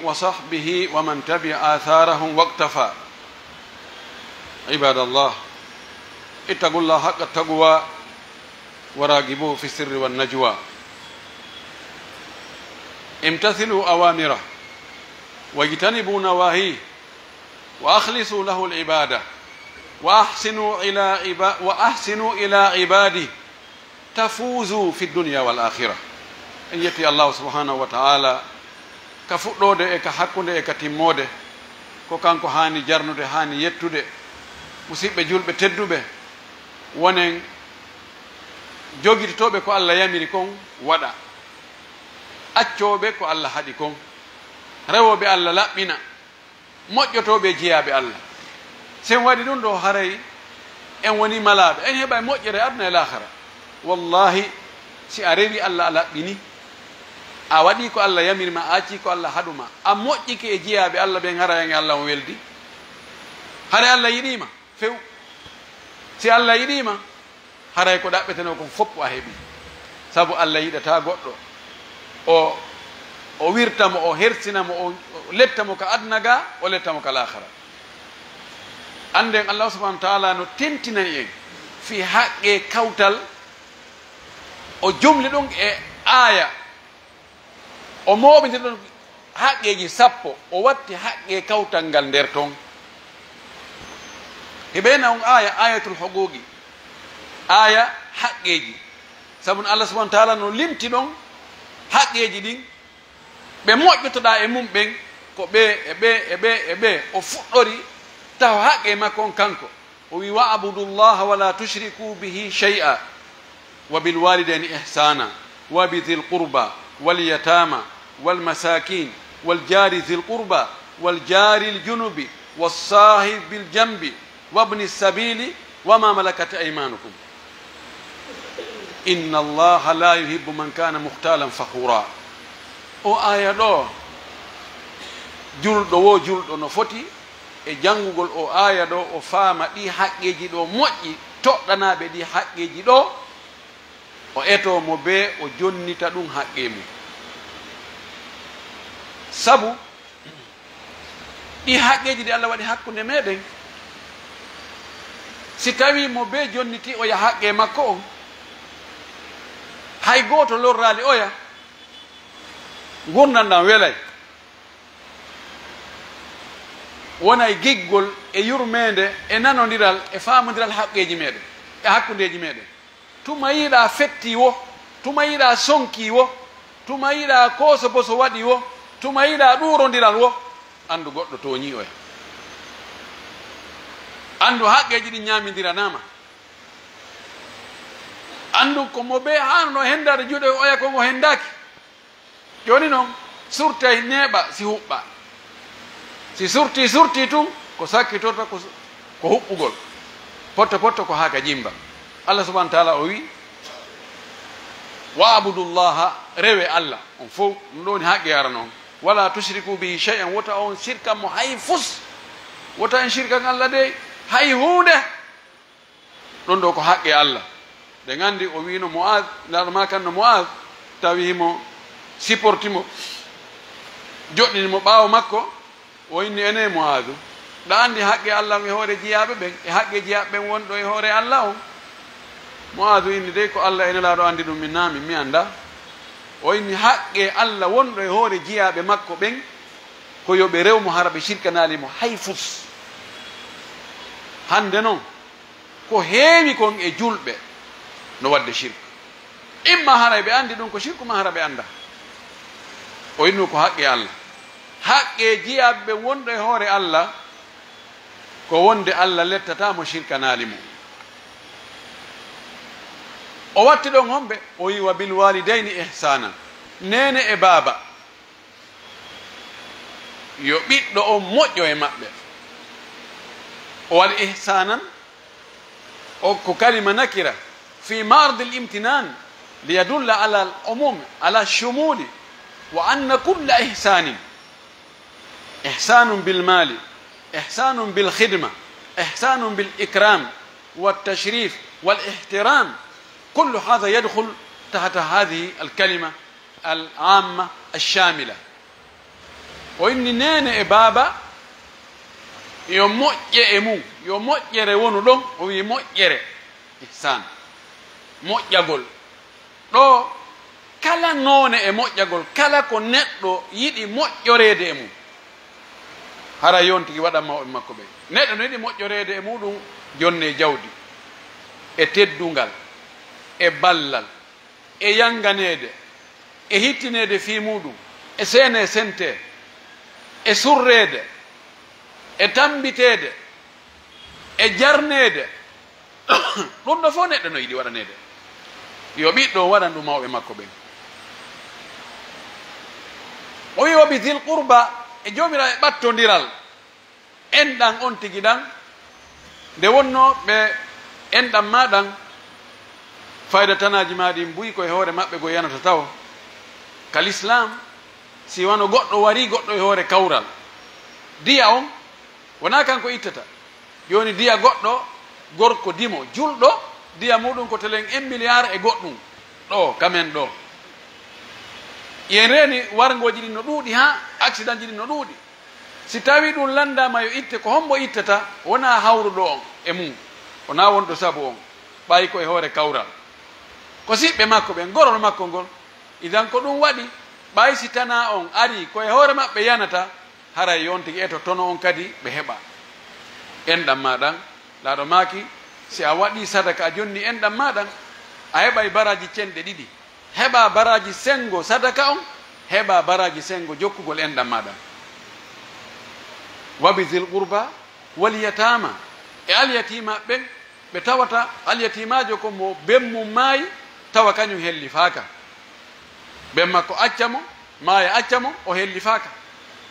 وصحبه ومن تبع آثارهم واقتفى. عباد الله، اتقوا الله حق التقوى وراقبوه في السر والنجوى. امتثلوا أوامره واجتنبوا نواهيه وأخلصوا له العبادة وأحسنوا إلى عباده تفوزوا في الدنيا والآخرة. en yetti allahu subhanahu wa ta'ala ka fuɗɗode e ka hakkunde e ka timmode ko kanko hani jarnude hani yettude. musidɓe julɓe tedduɓe, wonen jogitoɓe ko Allah yamiri kon waɗa, accoɓe ko Allah haɗi kon, rewoɓe Allah laɓɓina, moƴƴotoɓe jeeyaɓe Allah. sen waɗi ɗum ɗo haray en woni malaɓe, en heɓa moƴƴere aduna e lahara. wallahi si a rewi Allah a laɓɓini, a waɗi ko Allah yamirma, a acci ko Allah haɗuma, a moƴƴike e jeeyaɓe Allah ɓen hara en Allah o weldi. hare Allah yiɗima few, si Allah yiɗima haray ko ɗaɓɓeteno kon fopp a heeɓi. sabu Allah yiɗata goɗɗo o wirtamo, o hersinamo, o lettamo ka aduna ga, o lettamo ka lahara. anden Allah subhanahu wa ta'ala no tentinayi en fi haqqe kawtal, o jumli ɗum e aya, o moɓidir ɗon haqqeji 10, o watti haqqe kawtal ngal nder ton. heɓena on aya, ayatul huquqi, aya haqqeji. sabu Allah subhanahu wa ta'ala no limti ɗon haqqeji ɗin, ɓe moƴƴotoɗa e mum ɓen ko ɓe o fuɗɗori taw haqqe makko on kanko. o wi wa'budu llaha wala tushriku bihi shay'a wa bilwalidaini ihsana wa bidhil qurba wal yatama wal masakin wal jari dhil qurba wal jari al junubi was sahib bil janbi wabni sabili wama malakat aymanukum inna allaha la yuhibbu man kana mukhtalan fakhura. o aya ɗo julɗo wo julɗo no foti e janngugol o aya ɗo o faama ɗi haqqeji ɗo moƴƴi, toɗɗanaɓe ɗi haqqeji ɗo, o eto mo be o jonnita ɗum haqqe mum. sabu ɗi haqqeji ɗi Allah waɗi hakkunde meɗen, si tawi mo be jonniti o yaha haqqe makko on, hay goto lorrali oya, gurdam ɗam welay, wonay giggol e yurmede e nanodiral e famodiral haqqeji meɗen e hakkundeji meɗen. tuma yiɗa fetti wo, tuma yiɗa sonki wo, tuma yiɗa koso boso waɗi wo, tuma yiɗa ɗurodiral wo, andu goɗɗo toñi oya, andu haqqeji ɗi ñamidiranama, andu komo ɓe hano hendade juuɗe oya kongo hendaki. joni noon surtay neeɓa si huɓɓa, si surti tun ko sakkitota ko huɓɓugol, potto potto ko haka jimba. Allah subhanahu wa ta'ala o wi wa'budu llaha, rewe Allah on fof, ɗum ɗoni haqqe yara noon, wala tushriku bihi shay'an, wota on shirka mo hay fus, wota en shirkan Allah de hay hunde. ɗon ɗo ko haqqe Allah. ɓe gandi o wino Mu'adh, larma kanno Mu'adh tawimo supportimo, joɗɗinimo ɓaawo makko, o inni ene Mu'adhu, ɗa andi haqqe Allah e hoore jiyaɓe ɓen e haqqe jiyaɓe ɓen wonɗo e hoore Allah on. Mu'adhu inni de ko Allah ene laaɗo andi ɗum min naami mi anda. o inni haqqe Allah wonɗo e hoore jiyaɓe makko ɓen ko yoɓe rewmo hara ɓe shirkanalimo hay fus. hande noon ko heewi kon e julɓe no wadde shirka, imma hara ɓe andi ɗum ko shirku, ma hara ɓe anda. o innu ko haqqe Allah, haqqe jiyaɓe wonɗo e hoore Allah ko wonde Allah lettatamo shirkanali mum. o watti ɗon homɓe, o wi wa bil walidaini ihsana, nene e baaba yo ɓiɗɗo on moƴƴo e maɓɓe. o waɗi ihsanan o ko kalima nakira fi mardi l imtinan liyadulla ala al umum ala shumuli wa anna kulla ihsanin, ihsanun bil mali, ihsanun bil khidma, ihsanun bil ikram wal tashrif wal ihtiram, كل هذا يدخل تحت هذه الكلمة العامة الشاملة. o inni nene e baaba yo moƴƴe e mum yo moƴƴere wonu ɗon o wi moƴƴere ihsan moƴƴagol ɗo kala noone e moƴƴagol kala ko neɗɗo yiɗi moƴƴoreede e mum hara yontigi waɗanma o e makko ɓe neɗɗo no yiɗi moƴƴoreede e muɗum jonne jawdi e teddungal e ballal e yanganeede e hittineede fii muɗum e seene sente e surreede e tambiteede e jarneede ɗum ɗo fof neɗɗo no yiɗi waɗaneede yo ɓiɗɗo waɗan ɗum mawɓe makko ɓen o wi wabi dil qurba e joomira e ɓattodiral enɗan on tigi ɗan nde wonno ɓe enɗan maɗan fayda tanaji maɗi mbuyi koye hoore maɓɓe go yanata taw kal islam si wano goɗɗo wari goɗɗo e hoore kawral diya on wona kanko ittata joni diya goɗɗo gorko dimo julɗo diya muɗum ko telen 1 milliard e goɗɗum ɗo kamen ɗo yen reni wargoji ɗi no ɗuuɗi ha accident ji ɗi no ɗuuɗi si tawi ɗum landama yo itte ko hombo ittata wona hawruɗo on e mum wona wonɗo saabu on ɓayi koye hoore kawral ko siɓɓe makko ɓen gorol makko ngol idan ko ɗum waɗi ɓayi si tana on ari koye hoore maɓɓe yanata haray on tigi eto tono on kadi ɓe heɓa enɗam maɗan laaɗo maaki si a waɗi sadaka a jonni enɗam maɗan a heɓay baraji cenɗe ɗiɗi heɓa baraji sengo sadaka on heɓa baraji sengo jokkugol enɗam maɗan wabi dil qurba wal yatama e alyatima ɓen ɓe tawata alyatimajo ko mo bemmum maayi tawa kañum helli faaka ben makko acca mo maaya acca mo o helli faaka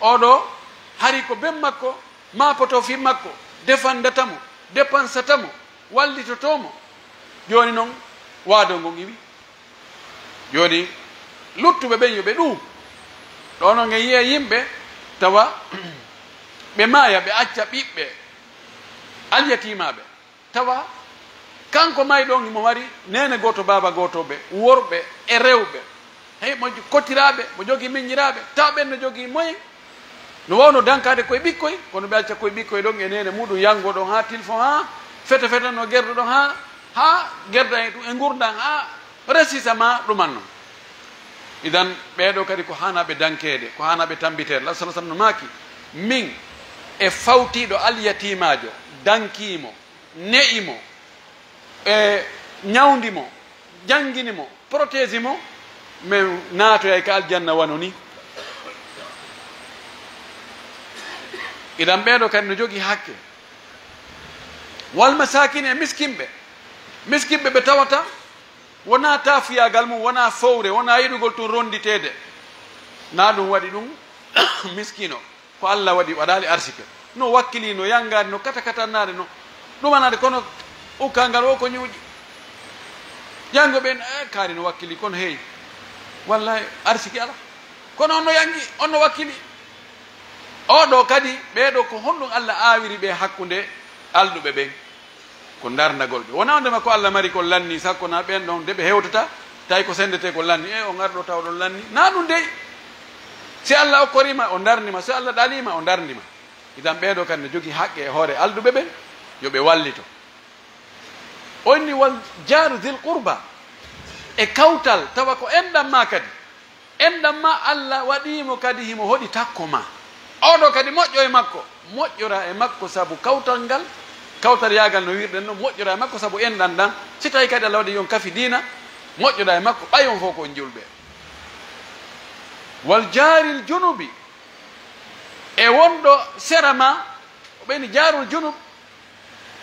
oɗo hari ko ben makko mapoto fi makko defandatamo dépensetamo wallitotomo joni noon waado ngon iwi joni luttuɓe ɓen yo ɓe ɗum ɗo noon e yiya yimɓe tawa ɓe maaya ɓe acca ɓiɓɓe alyatimaɓe tawa kanko mayi ɗon imo wari nene goto baba goto ɓe worɓe e rewɓe hey mo kottiraɓe mo jogui miññiraɓe taw ɓen no jogui moyen no wawno dankade koye ɓikkoy kono ɓe acca koye ɓikkoye ɗon e nene muɗum yango ɗon ha tilfon ha fete fete no guerɗo ɗon ha guerda e ɗum e gurdan ha resisama ɗuman noon idan ɓeɗo kadi ko hanaɓe dankede ko hanaɓe tambitede Allah sallallahu alaihi wasallam no maaki min e fawtiɗo alyatimajo dankimo ne'imo e ñawdimo jangguinimo protége mo min naatoyay ka aljanna wano ni idan ɓeɗo kadi no jogui hakke wal masakin e miskimɓe ɓe tawata wona tafiyagal mum wona fowre wona yiɗugol tun ronditede na ɗum waɗi ɗum miskino ko Allah waɗi waɗali arsike no wakkili no yangade no katakatannade no ɗumanade kono ukkangal o ko ñuuƴi jango ɓen kaari no wakkili kono heeyi wallahi arsiki ala kono on no yangi on no wakkili oɗo kadi ɓeɗo ko honɗum Allah awiri ɓe hakkude alɗuɓe ɓen ko darnagol ɓe wona ondema ko Allah mari ko lanni sakkona ɓen ɗon nde ɓe hewtata tawi ko sendete ko lanni on arɗo taw ɗon lanni na ɗum dey si Allah okkorima o darnima si Allah ɗalima o darnima idan ɓeɗo kadi ne jogui haqqe e hoore alɗuɓe ɓen yoɓe wallito onni wal jaru dil qurba e kawtal tawa ko enɗam ma kadi enɗam ma Allah waɗimo kadi himo hoɗi takko ma oɗo kadi moƴƴo e makko moƴƴora e makko saabu kawtal ngal kawtal yagal no wirɗen ɗo moƴƴora e makko saabu enɗan ɗan si tawi kadi Allah waɗi yon kafi dina moƴƴoɗa e makko ɓayon fof ko julɓe wal jaril junubi e wonɗo sera ma o ɓeni jarul junub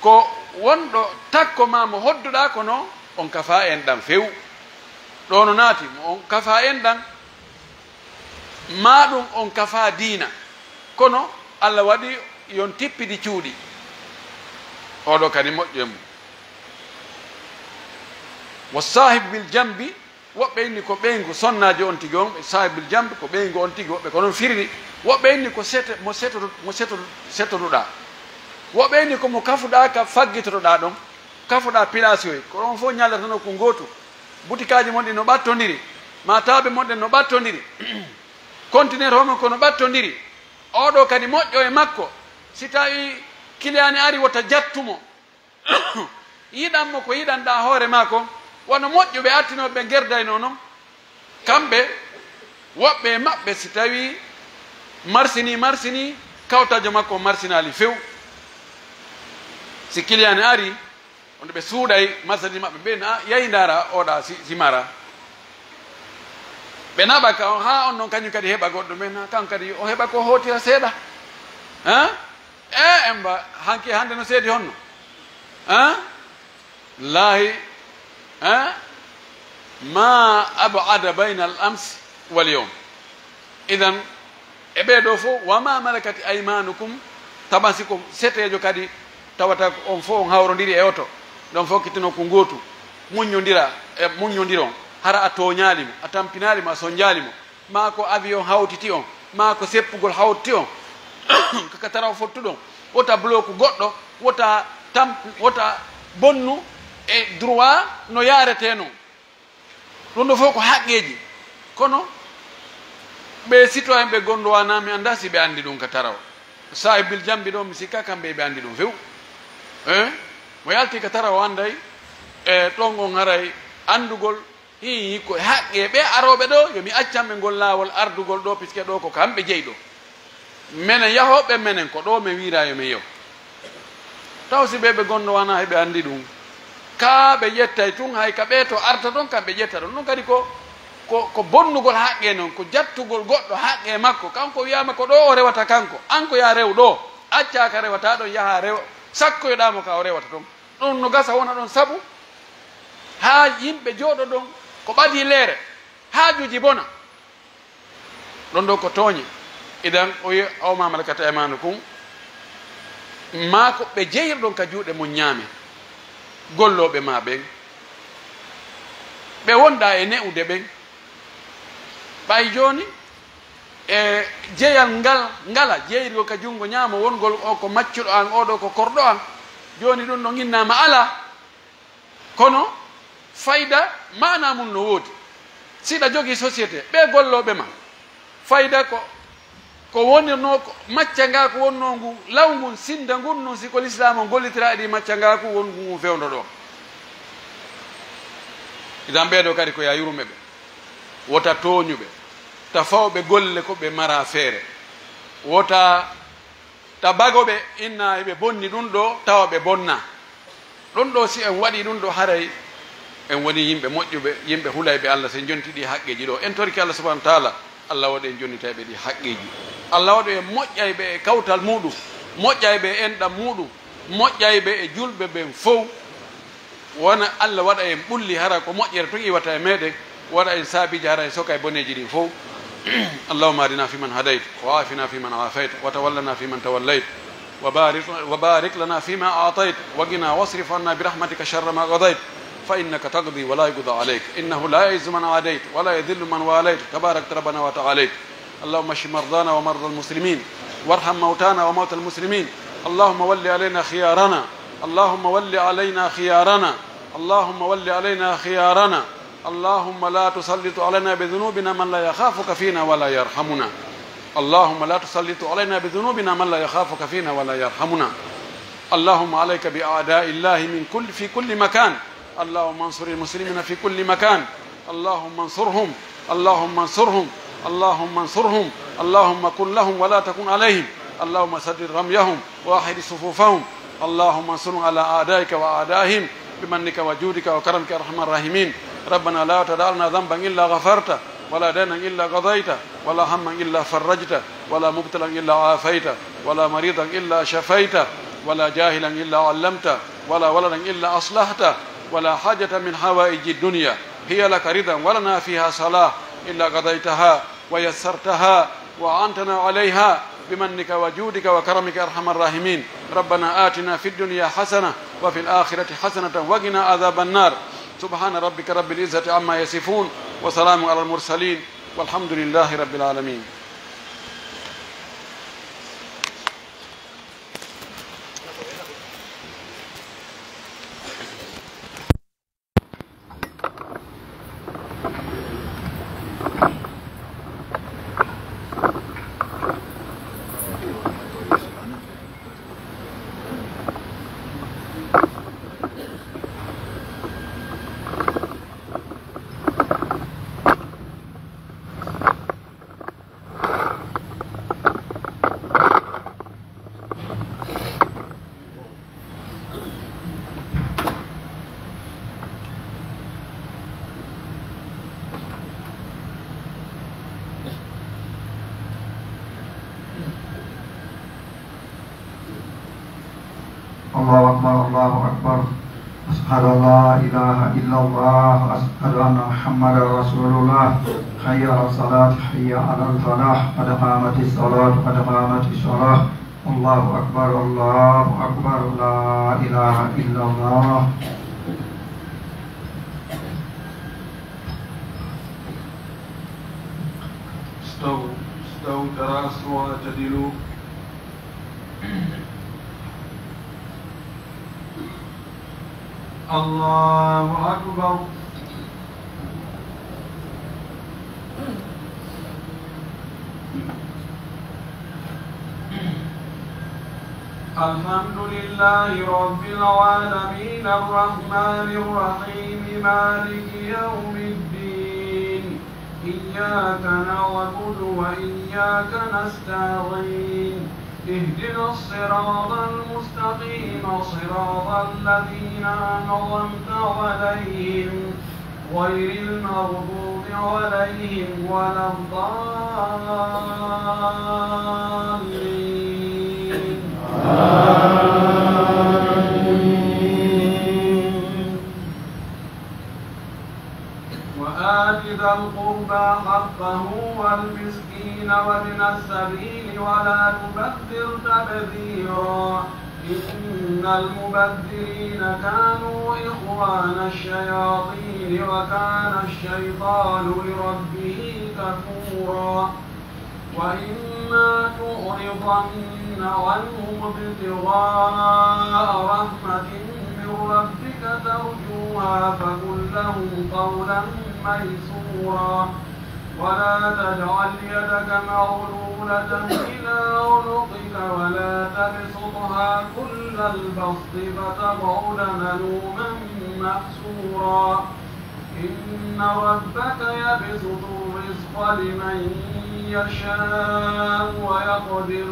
ko wonɗo takko ma mo hodduɗa kono on kafa en ɗan few ɗo no naati on kafa en ɗan ma ɗum on kafa diina kono Allah waɗi yon tippidi cuuɗi oɗo kadi moƴƴo e mum wa sahib bil jambi woɓɓe inni ko ɓeygu sonnaji on tigi on sahib bil jambi ko ɓeygu on tigi woɓɓe ko noon firri woɓɓe inni ko mo setoruɗa woɓɓe inni komo kafuɗa ka faggitotoɗa ɗon kafuɗa place oy ko ɗon fof ñallatano ko gootu butikaji mon ɗi no ɓattodiri ma tawɓe monɗen no ɓattodiri contenaire homen ko no ɓattodiri oɗo kadi moƴƴo e makko si tawi kiliyani ari wota jattumo yiɗanmo ko yiɗanɗa hoore ma ko wono moƴƴuɓe attinoɓe gerdayno noon kamɓe woɓɓe e maɓɓe si tawi marsini kawtajo makko marsinali few si kiliyani ari onde ɓe suuɗay marchandise maɓɓe ɓe na yahi ndara oɗa simara ɓe naɓa ka ha on noon kañum kadi heɓa goɗɗo men kan kadi o heɓa ko hotira seeɗa emba hanki hande no seedi honno lahi ma abada bayna al ams wal yawm idan e ɓeeɗo fof wama malakati aymanukum tabasi ko setejo kadi tawata on fof on hawrodiri e oto ɗon fof kittino ko gootu muñodira e muñodiron hara a toñalimo a tampinalimo a sonjalimo ma ko avion hawtiti on ma ko seppugol hawtiti on kaka taraw fottuɗon wota bloque goɗɗo wota bonnu e droit no yarete noon ɗum ɗo fof ko haqqeji kono ɓe citoyen ɓe gondowana mi anda si ɓe andi ɗum ka taraw sahibil jambi ɗo mi sikka kamɓe ɓe andi ɗum few mo yalti ka taraw anday e ɗon on haray andugol hi ko haqqe ɓe aroɓe ɗo yomi accanɓe ngol lawol ardugol ɗo puisque ɗo ko kamɓe jeeyi ɗo menen yahoɓe menen ko ɗo mi wira yomi yew taw si ɓe gondowana heɓe andi ɗum ka ɓe ƴettay tun hay ka ɓe to arta ɗon kamɓe ƴetta ɗon ɗum kadi ko bonnugol haqqe noon ko jattugol goɗɗo haqqe makko kanko wiyama ko ɗo o rewata kanko an ko ya rew ɗo accaka rewata ɗon yaha rew sakkoyoɗamo ka o rewata toon ɗum no gasa wona ɗon saabu ha yimɓe jooɗo ɗon ko ɓadi leere haajuji bona ɗon ɗo ko tooñe idan o wi awma malakata aymanukum ma ko ɓe jeyirɗon ka juuɗe mum ñaame golloɓe ma ɓen ɓe wonɗa e ne'ude ɓen ɓay joni e jeyal ngala jeyirgol ka junngo ñaamo wongol o ko maccuɗo an oɗo ko korɗo an joni ɗum ɗo ginnama ala kono fayda mana mum no woodi siɗa jogii société ɓe golloɓe ma fayda ko wonirno macca nga ko wonno ngu law ngun sinda ngun noon siko l'islam o gollitira ɗi macca nga ko won ngu fewdo ɗo idan ɓeeɗo kadi ko ya yurume ɓe wota tooñuɓe ta fawɓe golle ko ɓe mara feere wota ta bagoɓe inna eɓe bonni ɗum ɗo tawa ɓe bonna ɗum ɗo si en waɗi ɗum ɗo haray en woni yimɓe moƴƴuɓe yimɓe hulayɓe Allah so en jontiɗi haqqeji ɗo en torki Allah subahana taala Allah waɗi en jonnitayɓe ɗi haqqeji Allah waɗi en moƴƴayɓe e kawtal muɗum moƴƴayɓe e enɗam muɗum moƴƴayɓe e julɓe ɓen fof wona Allah waɗa en ɓulli hara ko moƴƴere to iwata e meɗen waɗa en saabiji hara en soka e boneji ɗi fof اللهم اهدنا فيمن هديت وعافنا فيمن عافيت وتولنا فيمن توليت وبارك لنا فيما أعطيت وقنا واصرف عنا برحمتك شر ما قضيت فإنك تقضي ولا يقضى عليك إنه لا يعز من عاديت ولا يذل من واليت تبارك ربنا وتعاليت اللهم اشف مرضانا ومرضى المسلمين وارحم موتانا وموتى المسلمين اللهم ول علينا خيارنا اللهم ول علينا خيارنا اللهم ول علينا خيارنا اللهم لا تسلط علينا بذنوبنا من لا يخافك فينا ولا يرحمنا اللهم لا تسلط علينا بذنوبنا من لا يخافك فينا ولا يرحمنا اللهم عليك بأعداء الله في كل مكان اللهم انصر المسلمين في كل مكان اللهم انصرهم اللهم انصرهم اللهم انصرهم اللهم كن لهم ولا تكن عليهم اللهم سدد رميهم واحد صفوفهم اللهم انصرهم على أعدائك وأعدائهم بمنك وجودك وكرمك يا أرحم الراحمين ربنا لا تدع لنا ذنبا إلا غفرته ولا دينا إلا قضيته ولا هما إلا فرجته ولا مبتلا إلا عافيته ولا مريضا إلا شفيته ولا جاهلا إلا علمته ولا ولدا إلا أصلحته ولا حاجة من حوائج الدنيا هي لك رضا ولنا فيها صلاح إلا قضيتها ويسرتها وأعنتنا عليها بمنك وجودك وكرمك يا أرحم الراحمين ربنا آتنا في الدنيا حسنة وفي الآخرة حسنة وقنا عذاب النار سبحان ربك رب العزة عما يصفون وسلام على المرسلين والحمد لله رب العالمين الله أكبر الله أكبر أشهد أن لا إله إلا الله أشهد أن محمدا رسول الله حي على الصلاة حي على الفلاح قد قامت الصلاة قد قامت الصلاة الله أكبر لا إله إلا الله. استووا تراصوا واعتدلوا. الله أكبر. الحمد لله رب العالمين الرحمن الرحيم مالك يوم الدين إياك نعبد وإياك نستعين اهدنا الصراط المستقيم صراط الذين أنعمت عليهم غير المغضوب عليهم ولا الضالين. وآت ذا القربى حقه والمسكين وابن السبيل ولا تبذر تبذيرا إن المبذرين كانوا إخوان الشياطين وكان الشيطان لربه كفورا. وإما تعرضن عنهم ابتغاء رحمة من ربك ترجوها فقل لهم قولا ميسورا. ولا تجعل يدك مغلولة إلى عنقك ولا تبسطها كل البسط فتقعد ملوما محسورا. إن ربك يبسط الرزق لمن يشاء ويقدر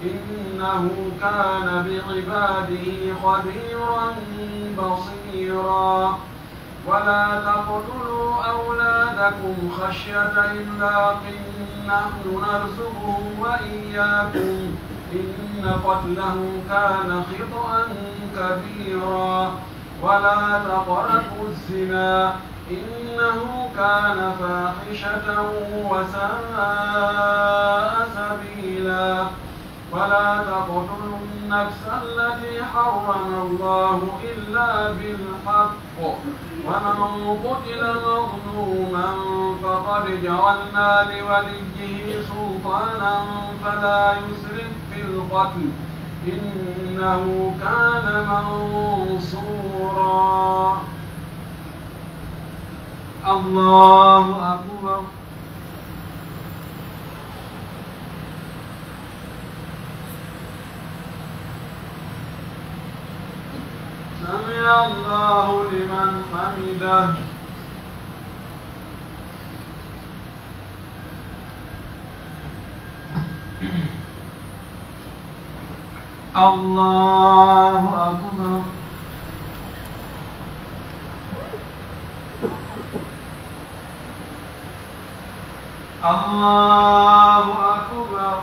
إنه كان بعباده خبيرا بصيرا. ولا تقتلوا أولادكم خشية إملاق نحن نرزقهم وإياكم إن قتلهم كان خطأ كبيرا. ولا تقربوا الزنا إنه كان فاحشة وساء سبيلا. ولا تقتلوا النفس التي حرم الله إلا بالحق ومن قتل مظلوما فقد جعلنا لوليه سلطانا فلا يسرف في القتل إنه كان منصورا. الله أكبر. سمع الله لمن حمده. الله أكبر. الله أكبر.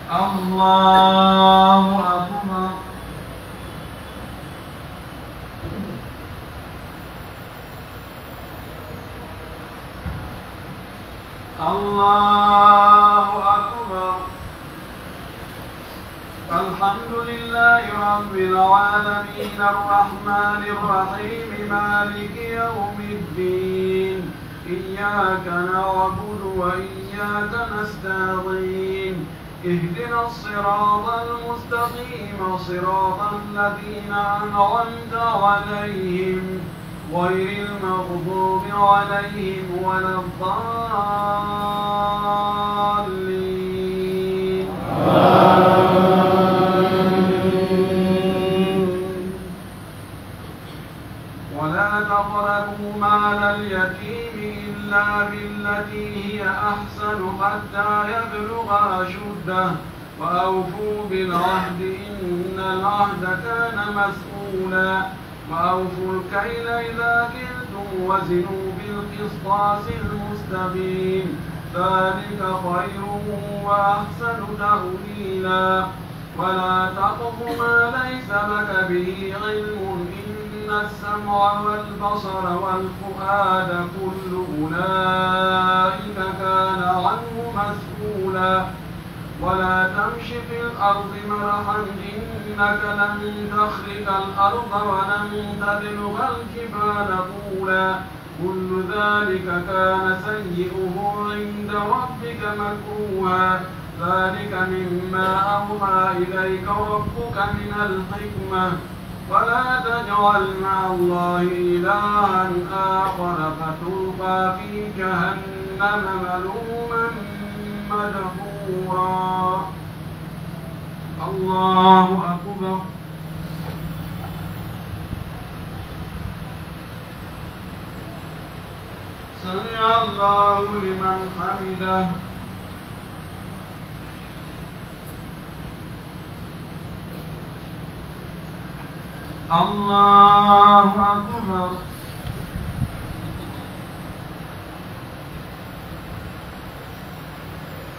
الله أكبر. الله أكبر. الحمد لله رب العالمين الرحمن الرحيم مالك يوم الدين إياك نعبد وإياك نستعين اهدنا الصراط المستقيم صراط الذين أنعمت عليهم غير المغضوب عليهم ولا الضالين. ولا تقربوا مال اليتيم إلا بالتي هي أحسن حتى يبلغ أشده وأوفوا بالعهد إن العهد كان مسؤولا. وأوفوا الكيل إذا كلتم وزنوا بالقسطاس المستقيم ذلك خير وأحسن تأويلا ولا تقف ما ليس لك به علم إن السمع والبصر والفؤاد كل أولئك كان عنه مسؤولا ولا تمش في الأرض مرحا إنك لن تخرق الأرض ولن تبلغ الجبال طولا كل ذلك كان سيئه عند ربك مكروها ذلك مما أوحى إليك ربك من الحكمة ولا تجعل مع الله إلها آخر فتلقى في جهنم ملوما مدحورا الله أكبر سمع الله لمن حمده الله أكبر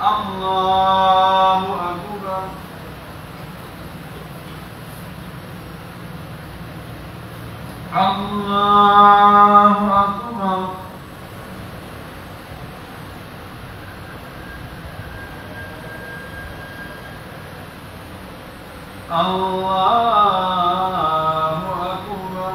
الله أكبر الله أكبر الله أكبر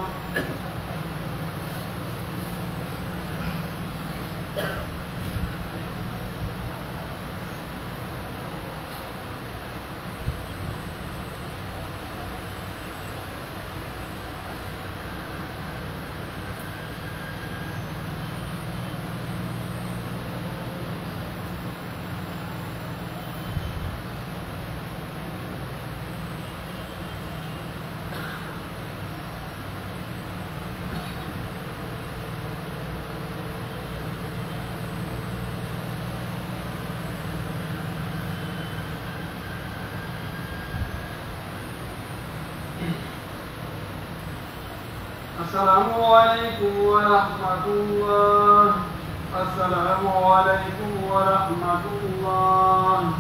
السلام عليكم ورحمة الله السلام عليكم ورحمة الله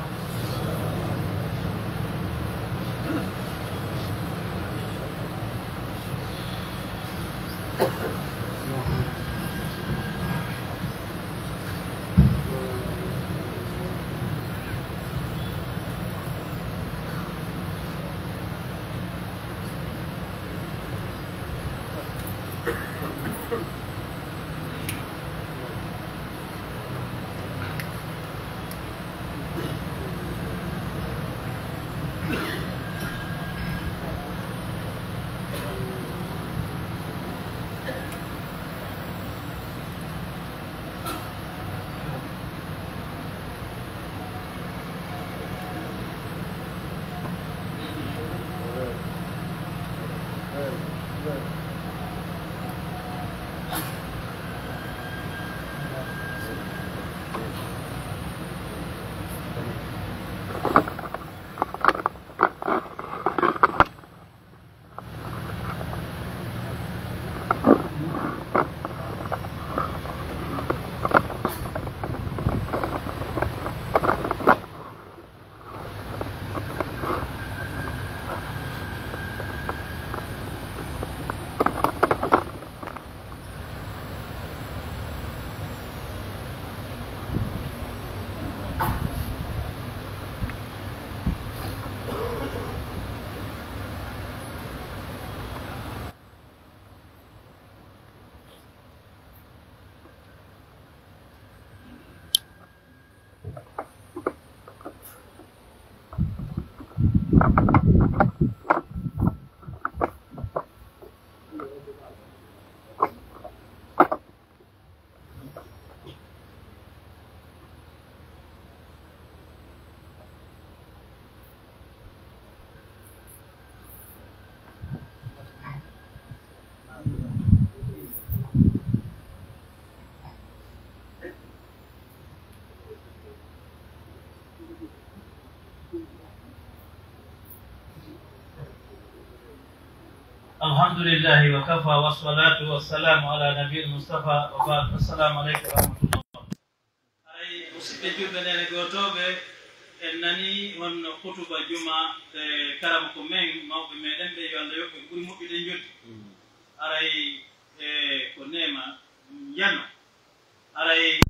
الحمد لله وكفى والصلاة والسلام على نبي المصطفى وبعد. السلام عليكم ورحمة الله. أي مسجد جبنا نقطوبة إنني من خطبة جمعة كلامكم من ما بمدن بيجان ليوك كل مبيدين جد. أي كنيمة يانو. أي